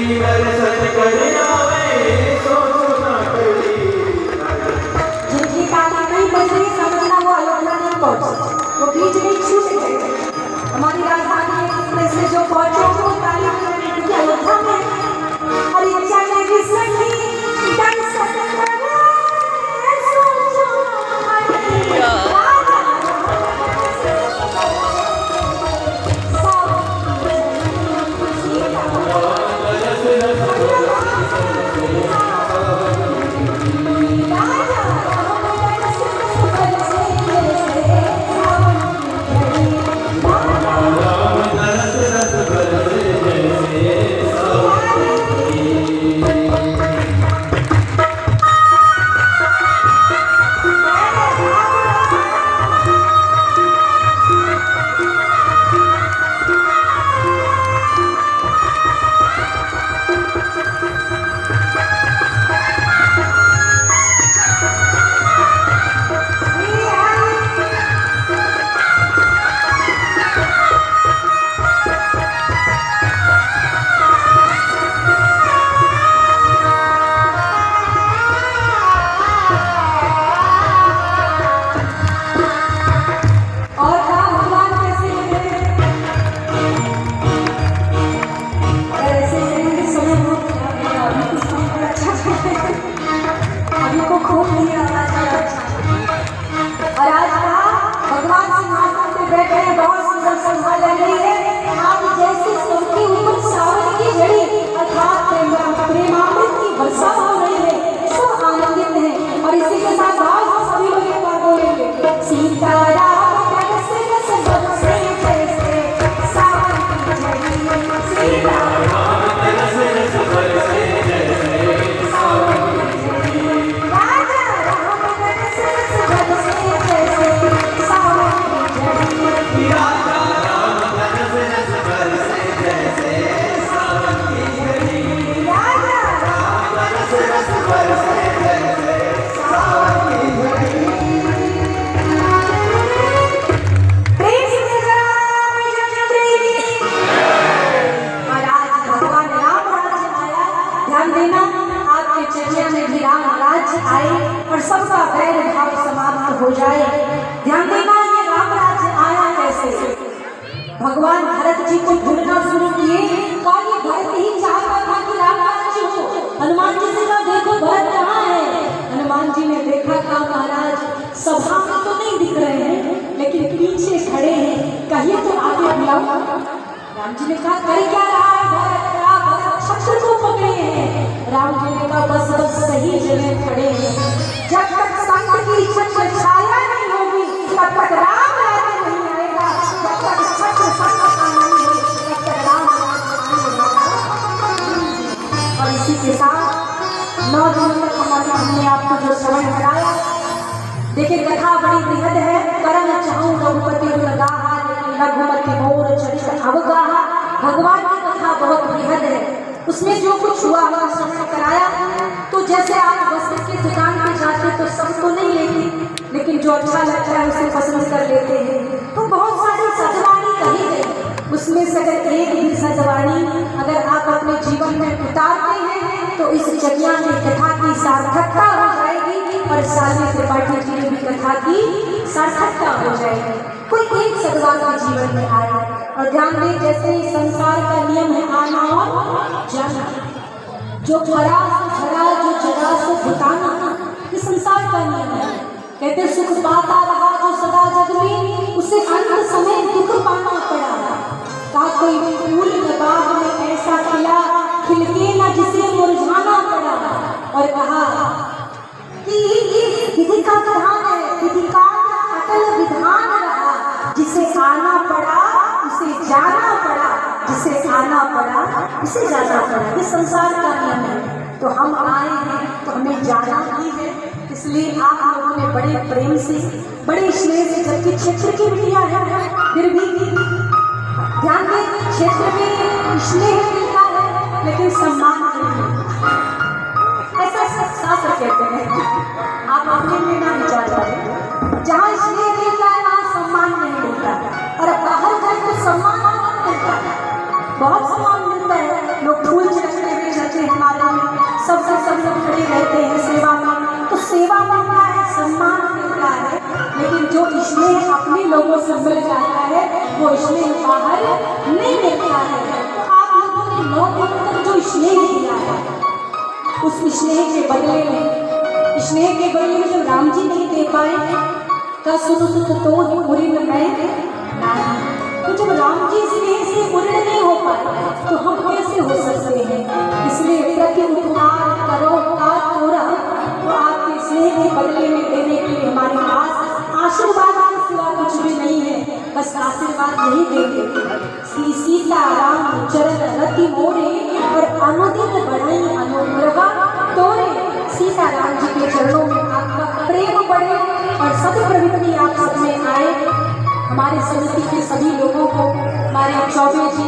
जिनकी ताली नहीं बज रही समझना वो अयोध्या नहीं पहुंचे, वो बीच में छूट गए। हमारी राजधानी में से जो पहुंचे वो ताली की अयोध्या में अरे चले भी सही हो जाए। ध्यान देना ये राम राज्य आया कैसे? भगवान भरत जी को ढूंढना शुरू किए, काली भरत ही चाहता था कि राम राज्य हो। हनुमान जी से कहा देखो भरत कहाँ है? हनुमान जी ने देखा था महाराज सभा में तो नहीं दिख रहे हैं लेकिन पीछे खड़े हैं, कहिए तो आगे बुलाओ। राम जी ने कहा कर क्या रहा है भरत? भरत छत्र को पकड़े हैं। राम जी ने कहा बस बस सही जगह खड़े हैं। जब तक संत की छत्र छाया नहीं होगी तब तक राम राज्य नहीं आएगा। जब तक छत्र संत का नहीं हो तब तक राम राज्य नहीं होगा। और इसी के साथ 9 दिन तक हमने आपको जो श्रवण कराया, देखिए कथा बड़ी बृहद है। करम चाहूं रघुपति गुणगाहा लेकिन रघुमति मोर चरित अवगाहा। भगवान की कथा बहुत बृहद है, उसमें जो कुछ हुआ श्रवण कराया। तो जैसे आप वस्त्र की दुकान पे जाते तो सबको नहीं लेते, लेकिन जो अच्छा लगता है उसे पसंद कर लेते हैं। तो बहुत सारी सजवानी कही गई, उसमें से अगर एक भी सजवानी अगर आप अपने जीवन में उतारते हैं तो इस चर्या में कथा की सार्थकता हो जाएगी और साली त्रिपाठी जी की भी कथा की सार्थकता हो जाएगी। कोई एक सजवानी जीवन में आए और ध्यान दें जैसे संसार का नियम है आना और जाना, जो खरा खरा जो जरा से घुटाना, ये संसार का नियम है। कहते सुख पाता रहा जो सदा जग में उसे अंत समय दुख पाना पड़ा। का कोई फूल बाग में ऐसा खिला खिलके न जिसे मुरझाना पड़ा। और कहा कि विधि का विधान है, विधि का अटल विधान रहा। जिसे आना पड़ा उसे जाना पड़ा, जिसे आना पड़ा उसे जाना पड़ा। ये संसार का नियम है। तो हम आए हैं तो हमें जाना ही है, इसलिए आप लोगों ने बड़े प्रेम से बड़े स्नेह से, जबकि क्षेत्र की बिटिया है फिर भी ध्यान दें क्षेत्र में स्नेह मिलता है लेकिन सम्मान नहीं मिलता। ऐसा शास्त्र कहते हैं, आप अपने में ना विचार करें। जहाँ स्नेह मिलता है वहाँ सम्मान नहीं मिलता, और बाहर जाए तो सम्मान मिलता है, बहुत सम्मान मिलता है। लोग फूल चढ़ते हैं, सेवा मिलता है, सम्मान मिलता है, लेकिन जो स्नेह अपने लोगों से मिल जाता है वो स्नेह बाहर नहीं मिलता है। तो आप लोगों ने 9 दिन तक जो स्नेह दिया है, उस स्नेह के बदले में जब राम जी नहीं दे पाए तो सुनो तो पूरी में मैं नहीं। तो जब राम जी स्नेह से पूर्ण नहीं हो पाए तो हम कैसे हो सकते हैं? इसलिए प्रति उपकार करो का थोड़ा, तो आपके स्नेह के बदले में देने के लिए हमारे पास आशीर्वाद के सिवा कुछ भी नहीं है। बस आशीर्वाद नहीं देते। श्री सीताराम चरण रति मोरे और अनुदिन बढ़ाई अनुग्रह तोरे। सीताराम जी के चरणों में आपका प्रेम बढ़े और सद प्रवृत्ति आप सब में आए। हमारे समिति के सभी लोगों को, हमारे चौबे जी,